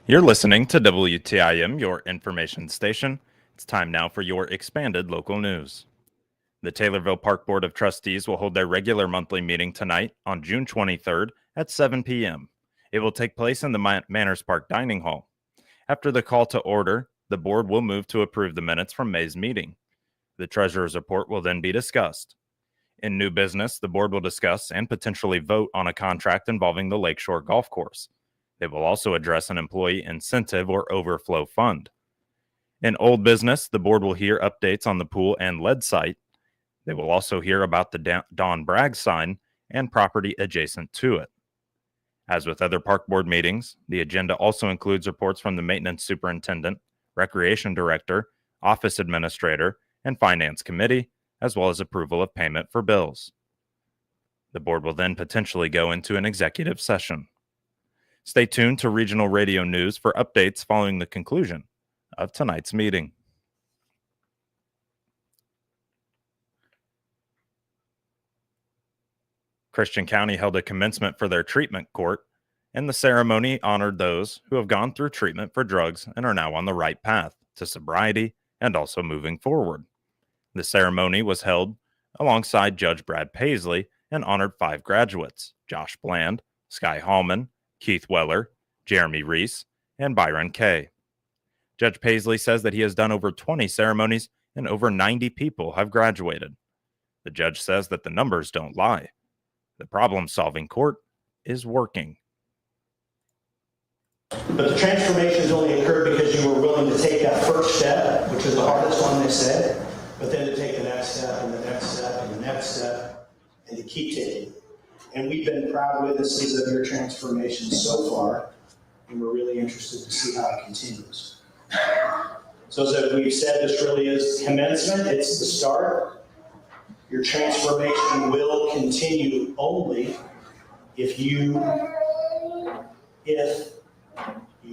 You're listening to WTIM, your information station. It's time now for your expanded local news. The Taylorville Park Board of Trustees will hold their regular monthly meeting tonight on June 23rd at 7 p.m. It will take place in the Manners Park Dining Hall. After the call to order, the board will move to approve the minutes from May's meeting. The treasurer's report will then be discussed. In new business, the board will discuss and potentially vote on a contract involving the Lakeshore Golf Course. They will also address an employee incentive or overflow fund. In old business, the board will hear updates on the pool and lead site. They will also hear about the Don Bragg sign and property adjacent to it. As with other park board meetings, the agenda also includes reports from the maintenance superintendent, recreation director, office administrator, and finance committee, as well as approval of payment for bills. The board will then potentially go into an executive session. Stay tuned to Regional Radio News for updates following the conclusion of tonight's meeting. Christian County held a commencement for their treatment court, and the ceremony honored those who have gone through treatment for drugs and are now on the right path to sobriety and also moving forward. The ceremony was held alongside Judge Brad Paisley and honored 5 graduates: Josh Bland, Sky Hallman, Keith Weller, Jeremy Reese, and Byron Kay. Judge Paisley says that he has done over 20 ceremonies and over 90 people have graduated. The judge says that the numbers don't lie. The problem-solving court is working. But the transformation has only occurred because you were willing to take that first step, which is the hardest one, they said, but then to take the next step and the next step and the next step, and to keep taking it. And we've been proud witnesses of your transformation so far, and we're really interested to see how it continues. So as we've said, this really is commencement. It's the start. Your transformation will continue only if you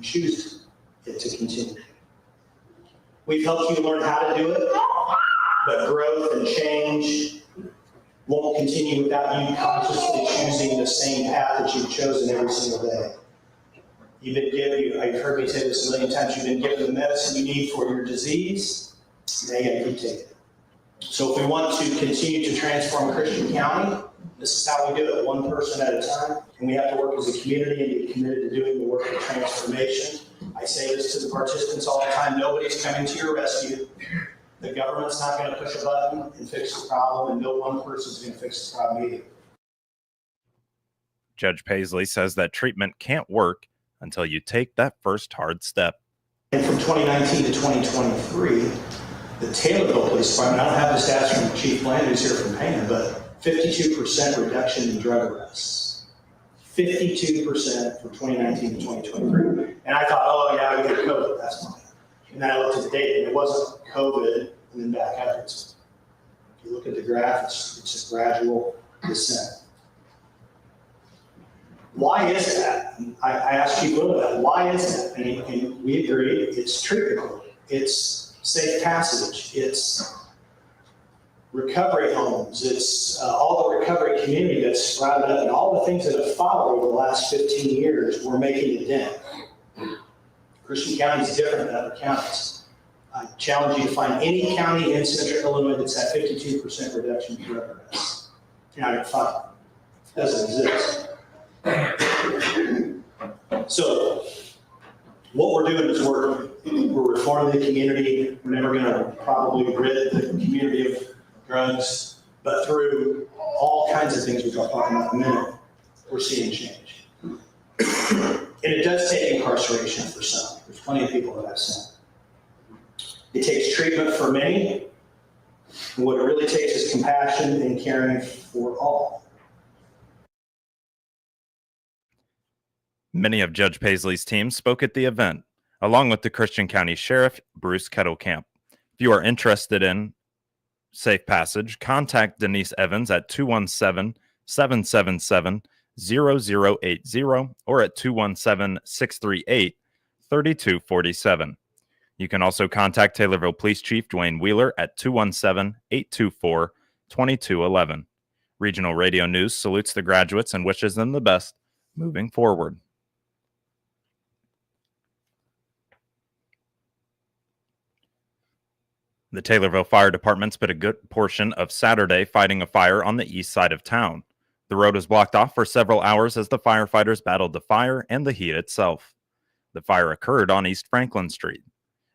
choose it to continue. We've helped you learn how to do it, but growth and change won't continue without you consciously choosing the same path that you've chosen every single day. You've been given, I've heard me say this a million times, you've been given the medicine you need for your disease. Now you have to keep taking it. So if we want to continue to transform Christian County, this is how we do it, one person at a time. And we have to work as a community and be committed to doing the work of transformation. I say this to the participants all the time: nobody's coming to your rescue. The government's not going to push a button and fix the problem, and no one person's going to fix the problem either. Judge Paisley says that treatment can't work until you take that first hard step. And from 2019 to 2023, the Taylorville Police Department, I don't have the stats from Chief Bland, who's here from Pana, but 52% reduction in drug arrests. 52% from 2019 to 2023. And I thought, oh yeah, we got COVID, that's fine. And then I looked at the data, and it wasn't COVID and then back upwards. If you look at the graph, it's just gradual descent. Why is that? I asked Chief Will that. Why is that? And we agree, it's treatment, it's safe passage, it's recovery homes, it's all the recovery community that's sprouted up, and all the things that have followed over the last 15 years, we're making a dent. Christian County is different than other counties. I challenge you to find any county in central Illinois that's had 52% reduction in drug arrests. You're not going to find it. It doesn't exist. So what we're doing is we're reforming the community. We're never going to probably rid the community of drugs, but through all kinds of things, which I'll talk about in a minute, we're seeing change. And it does take incarceration for some. There's plenty of people that have sin. It takes treatment for many. And what it really takes is compassion and caring for all. Many of Judge Paisley's team spoke at the event, along with the Christian County Sheriff, Bruce Kettlecamp. If you are interested in safe passage, contact Denise Evans at 217-777-0080 or at 217-638-3247. You can also contact Taylorville Police Chief Dwayne Wheeler at 217-824-2211. Regional Radio News salutes the graduates and wishes them the best moving forward. The Taylorville Fire Department spent a good portion of Saturday fighting a fire on the east side of town. The road was blocked off for several hours as the firefighters battled the fire and the heat itself. The fire occurred on East Franklin Street.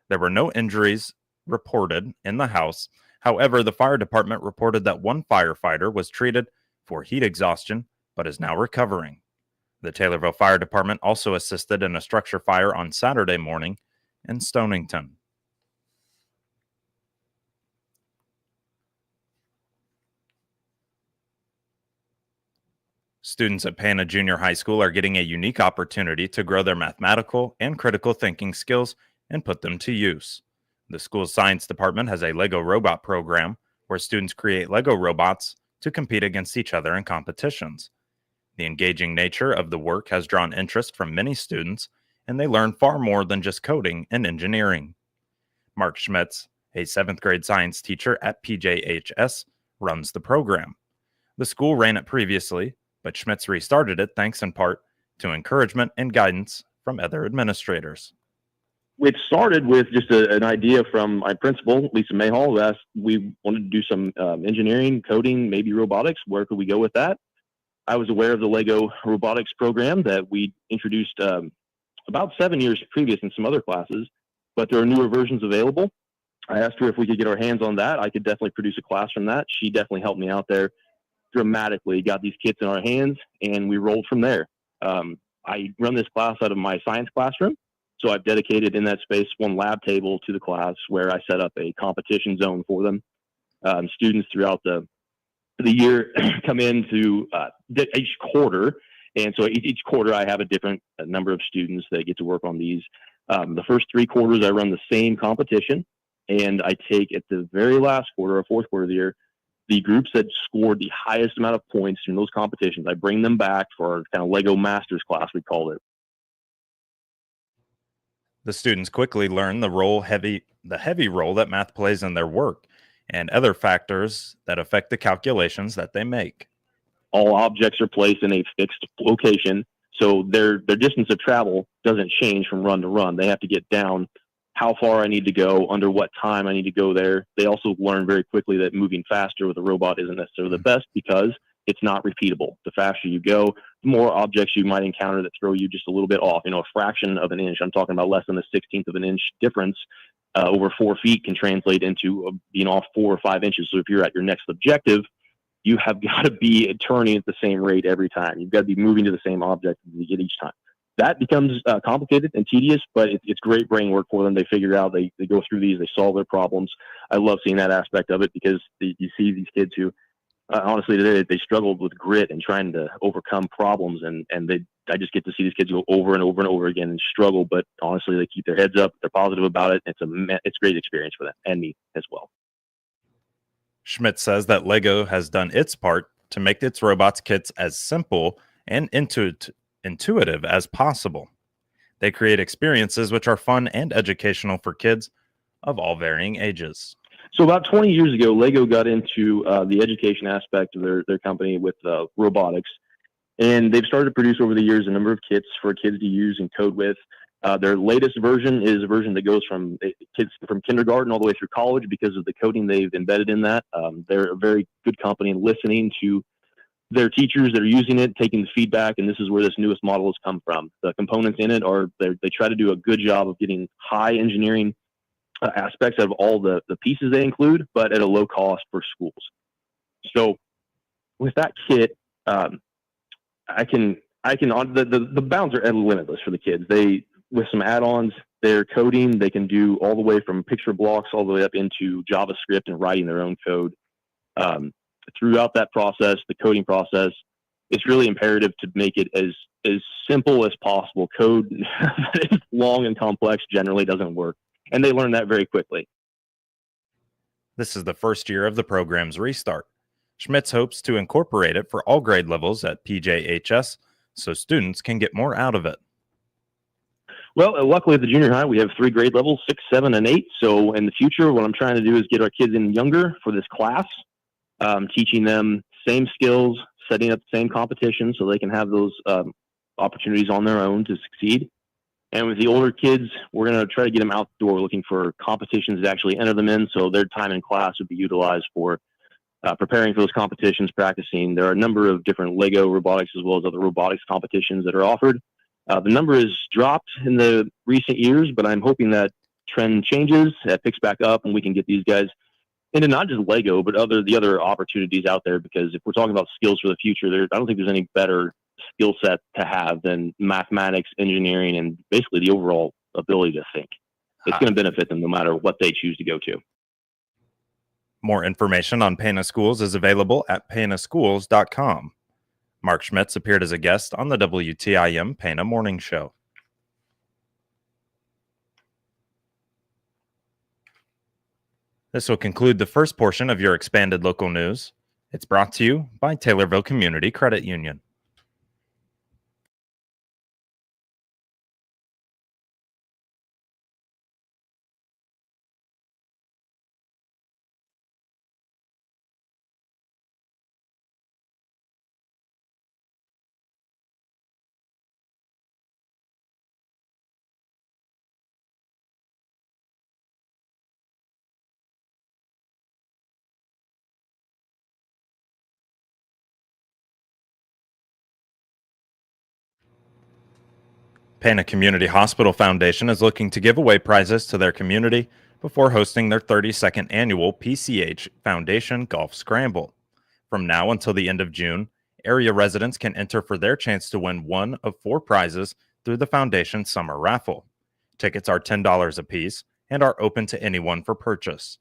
There were no injuries reported in the house. However, the fire department reported that one firefighter was treated for heat exhaustion but is now recovering. The Taylorville Fire Department also assisted in a structure fire on Saturday morning in Stonington. Students at Pana Junior High School are getting a unique opportunity to grow their mathematical and critical thinking skills and put them to use. The school's science department has a Lego robot program where students create Lego robots to compete against each other in competitions. The engaging nature of the work has drawn interest from many students, and they learn far more than just coding and engineering. Mark Schmitz, a 7th grade science teacher at PJHS, runs the program. The school ran it previously, but Schmitz restarted it thanks in part to encouragement and guidance from other administrators. It started with just an idea from my principal, Lisa Mayhall, who asked we wanted to do some engineering, coding, maybe robotics. Where could we go with that? I was aware of the Lego robotics program that we introduced about 7 years previous in some other classes, but there are newer versions available. I asked her if we could get our hands on that. I could definitely produce a class from that. She definitely helped me out there dramatically, got these kits in our hands, and we rolled from there. I run this class out of my science classroom, so I've dedicated in that space one lab table to the class where I set up a competition zone for them. Students throughout the year come in to each quarter, and so each quarter I have a different number of students that get to work on these. The first 3 quarters I run the same competition, and I take at the very last quarter, or 4th quarter of the year, the groups that scored the highest amount of points in those competitions. I bring them back for our kind of Lego Masters class, we called it. The students quickly learn the heavy role that math plays in their work and other factors that affect the calculations that they make. All objects are placed in a fixed location, so their distance of travel doesn't change from run to run. They have to get down how far I need to go, under what time I need to go there. They also learn very quickly that moving faster with a robot isn't necessarily the best because it's not repeatable. The faster you go, the more objects you might encounter that throw you just a little bit off. A fraction of an inch. I'm talking about less than a 16th of an inch difference over 4 feet can translate into being off 4 or 5 inches. So if you're at your next objective, you have got to be turning at the same rate every time. You've got to be moving to the same object you get each time. That becomes complicated and tedious, but it's great brain work for them. They figure out, they go through these, they solve their problems. I love seeing that aspect of it because you see these kids who, honestly, they struggled with grit and trying to overcome problems, and I just get to see these kids go over and over and over again and struggle, but honestly, they keep their heads up, they're positive about it. It's a great experience for them and me as well. Schmidt says that Lego has done its part to make its robots kits as simple and intuitive as possible. They create experiences which are fun and educational for kids of all varying ages. So about 20 years ago, Lego got into the education aspect of their company with robotics, and they've started to produce over the years a number of kits for kids to use and code with. Their latest version is a version that goes from kids from kindergarten all the way through college because of the coding they've embedded in that. They're a very good company in listening to their teachers that are using it, taking the feedback, and this is where this newest model has come from. The components in it they try to do a good job of getting high engineering aspects out of all the pieces they include, but at a low cost for schools. So with that kit, the bounds are limitless for the kids. With some add-ons, they're coding. They can do all the way from picture blocks all the way up into JavaScript and writing their own code. Throughout that process, the coding process, it's really imperative to make it as simple as possible. Code that is long and complex generally doesn't work, and they learn that very quickly. This is the first year of the program's restart. Schmitz hopes to incorporate it for all grade levels at PJHS so students can get more out of it. Well, luckily at the junior high, we have 3 grade levels, 6, 7, and 8. So in the future, what I'm trying to do is get our kids in younger for this class, teaching them same skills, setting up the same competition so they can have those opportunities on their own to succeed. And with the older kids, we're going to try to get them outdoor. We're looking for competitions to actually enter them in, so their time in class would be utilized for preparing for those competitions, practicing. There are a number of different Lego robotics as well as other robotics competitions that are offered. The number has dropped in the recent years, but I'm hoping that trend changes, that picks back up, and we can get these guys into not just Lego, but the other opportunities out there. Because if we're talking about skills for the future, I don't think there's any better skill set to have than mathematics, engineering, and basically the overall ability to think. It's going to benefit them no matter what they choose to go to. More information on Pana Schools is available at panaschools.com. Mark Schmitz appeared as a guest on the WTIM Pana Morning Show. This will conclude the first portion of your expanded local news. It's brought to you by Taylorville Community Credit Union. Pana Community Hospital Foundation is looking to give away prizes to their community before hosting their 32nd annual PCH Foundation Golf Scramble. From now until the end of June, area residents can enter for their chance to win one of 4 prizes through the Foundation Summer Raffle. Tickets are $10 apiece and are open to anyone for purchase.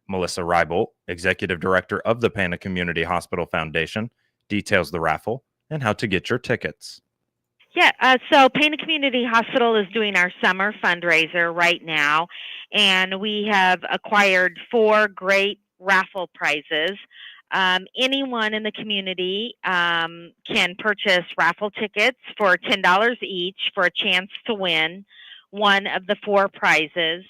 Melissa Reibolt, Executive Director of the Pana Community Hospital Foundation, details the raffle and how to get your tickets. Yeah, so Pana Community Hospital is doing our summer fundraiser right now, and we have acquired 4 great raffle prizes. Anyone in the community can purchase raffle tickets for $10 each for a chance to win one of the 4 prizes.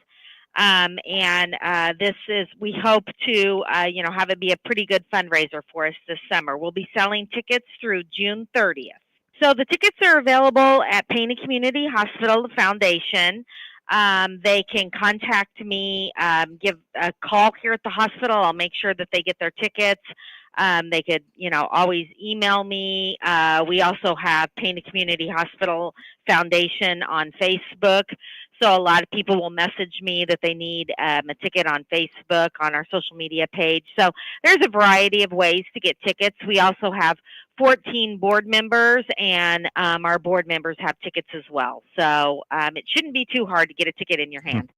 This is, we hope to, have it be a pretty good fundraiser for us this summer. We'll be selling tickets through June 30th. So the tickets are available at Pana Community Hospital Foundation. They can contact me, give a call here at the hospital. I'll make sure that they get their tickets. They could, always email me. We also have Pana Community Hospital Foundation on Facebook. So a lot of people will message me that they need a ticket on Facebook, on our social media page. So there's a variety of ways to get tickets. We also have 14 board members, and our board members have tickets as well. So it shouldn't be too hard to get a ticket in your hand.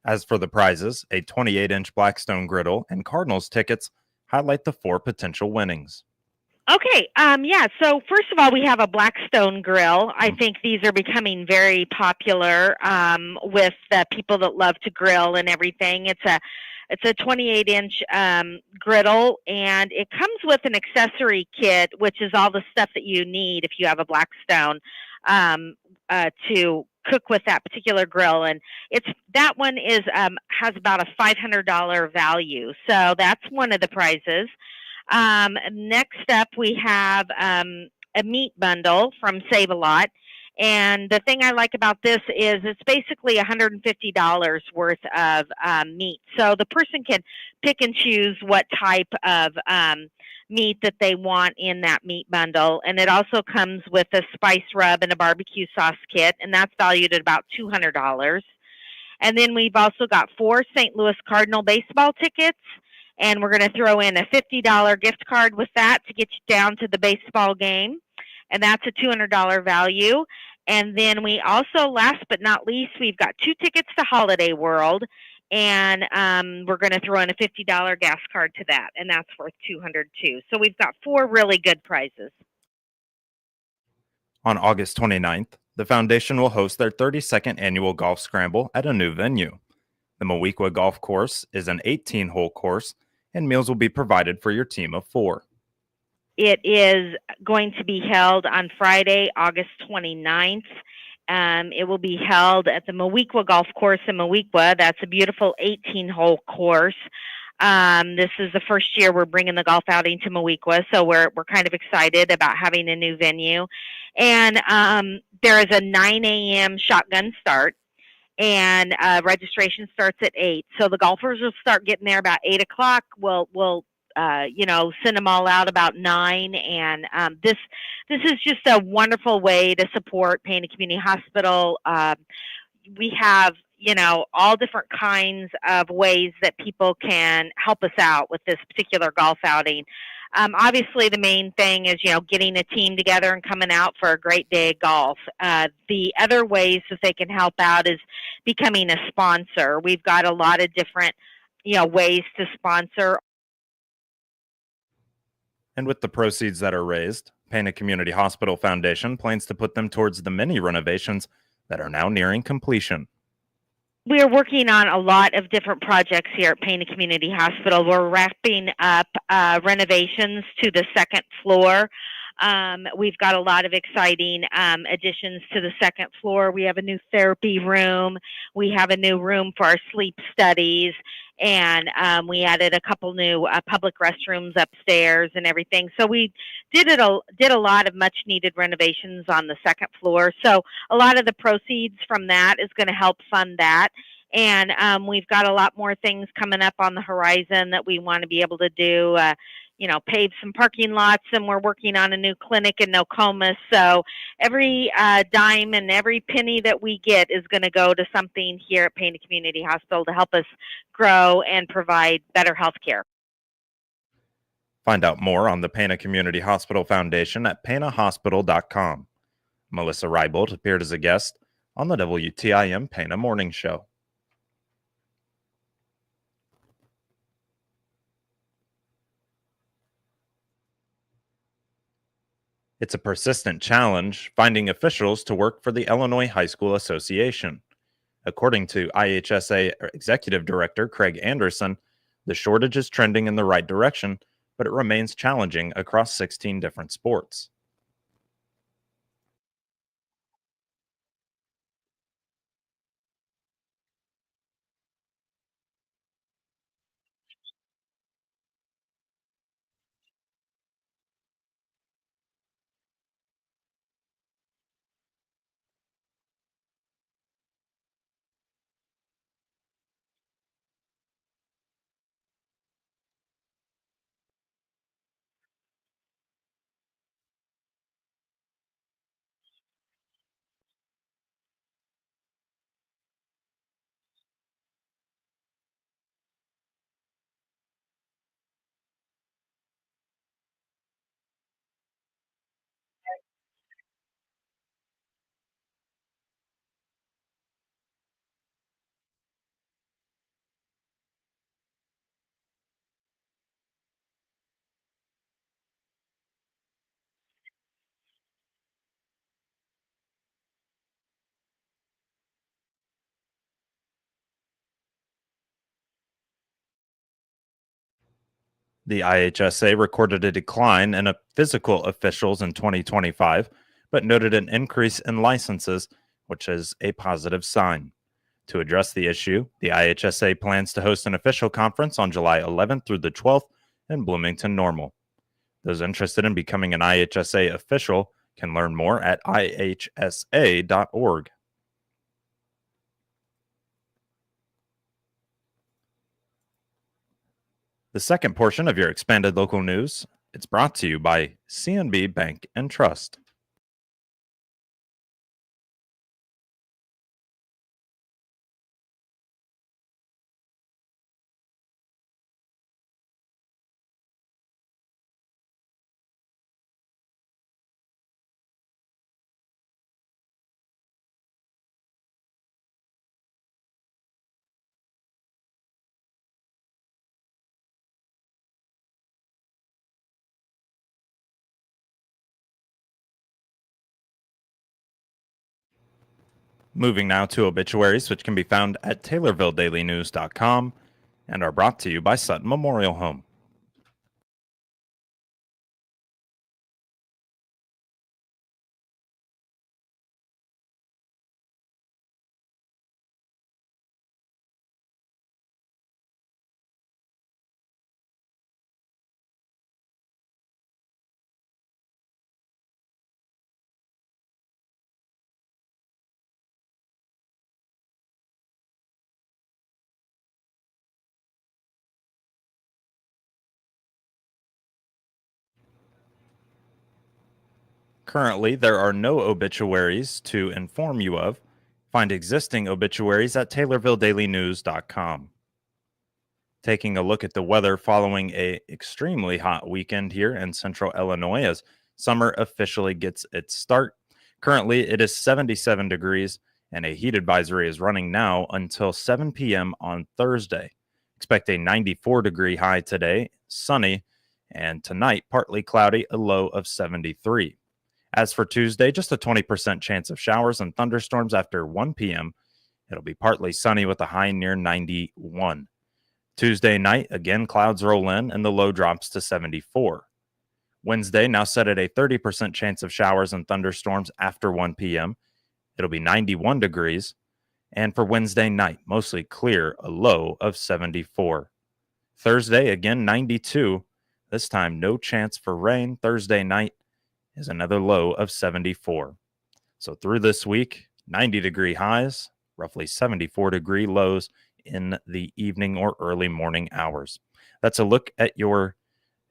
As for the prizes, a 28-inch Blackstone griddle and Cardinals tickets highlight the 4 potential winnings. Okay, so first of all, we have a Blackstone grill. I think these are becoming very popular with people that love to grill and everything. It's a 28-inch griddle, and it comes with an accessory kit, which is all the stuff that you need if you have a Blackstone to cook with that particular grill. And that one has about a $500 value. So that's one of the prizes. Next up, we have a meat bundle from Save a Lot. And the thing I like about this is it's basically $150 worth of meat. So the person can pick and choose what type of meat that they want in that meat bundle. And it also comes with a spice rub and a barbecue sauce kit, and that's valued at about $200. And then we've also got 4 St. Louis Cardinal baseball tickets. And we're going to throw in a $50 gift card with that to get you down to the baseball game. And that's a $200 value. And then we also, last but not least, we've got 2 tickets to Holiday World. And we're going to throw in a $50 gas card to that. And that's worth $200 too. So we've got 4 really good prizes. On August 29th, the foundation will host their 32nd annual golf scramble at a new venue. The Moweaqua Golf Course is an 18-hole course, and meals will be provided for your team of 4. It is going to be held on Friday, August 29th. It will be held at the Moweaqua Golf Course in Moweaqua. That's a beautiful 18-hole course. This is the first year we're bringing the golf outing to Moweaqua, so we're kind of excited about having a new venue. And there is a 9 a.m. shotgun start, and registration starts at 8. So the golfers will start getting there about 8 o'clock. We'll send them all out about 9. And this is just a wonderful way to support Pana Community Hospital. We have, all different kinds of ways that people can help us out with this particular golf outing. Obviously, the main thing is, getting a team together and coming out for a great day of golf. The other ways that they can help out is becoming a sponsor. We've got a lot of different, ways to sponsor. And with the proceeds that are raised, Pana Community Hospital Foundation plans to put them towards the many renovations that are now nearing completion. We are working on a lot of different projects here at Pana Community Hospital. We're wrapping up renovations to the second floor. We've got a lot of exciting additions to the second floor. We have a new therapy room. We have a new room for our sleep studies. And we added a couple new public restrooms upstairs and everything. So we did a lot of much needed renovations on the second floor. So a lot of the proceeds from that is going to help fund that. And we've got a lot more things coming up on the horizon that we want to be able to do. Pave some parking lots, and we're working on a new clinic in Nokomis. So every dime and every penny that we get is going to go to something here at Pana Community Hospital to help us grow and provide better health care. Find out more on the Pana Community Hospital Foundation at panahospital.com. Melissa Reibold appeared as a guest on the WTIM Pana Morning Show. It's a persistent challenge finding officials to work for the Illinois High School Association. According to IHSA Executive Director Craig Anderson, the shortage is trending in the right direction, but it remains challenging across 16 different sports. The IHSA recorded a decline in physical officials in 2025, but noted an increase in licenses, which is a positive sign. To address the issue, the IHSA plans to host an official conference on July 11th through the 12th in Bloomington Normal. Those interested in becoming an IHSA official can learn more at ihsa.org. The second portion of your expanded local news, it's brought to you by CNB Bank and Trust. Moving now to obituaries, which can be found at TaylorvilleDailyNews.com and are brought to you by Sutton Memorial Home. Currently, there are no obituaries to inform you of. Find existing obituaries at TaylorvilleDailyNews.com. Taking a look at the weather following a extremely hot weekend here in central Illinois as summer officially gets its start. Currently, it is 77 degrees and a heat advisory is running now until 7 p.m. on Thursday. Expect a 94-degree high today, sunny, and tonight partly cloudy, a low of 73. As for Tuesday, just a 20% chance of showers and thunderstorms after 1 p.m. It'll be partly sunny with a high near 91. Tuesday night, again, clouds roll in and the low drops to 74. Wednesday, now set at a 30% chance of showers and thunderstorms after 1 p.m. It'll be 91 degrees. And for Wednesday night, mostly clear, a low of 74. Thursday, again, 92. This time, no chance for rain. Thursday night is another low of 74. So through this week, 90-degree highs, roughly 74-degree lows in the evening or early morning hours. That's a look at your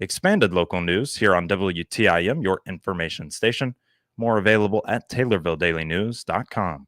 expanded local news here on WTIM, your information station. More available at TaylorvilleDailyNews.com.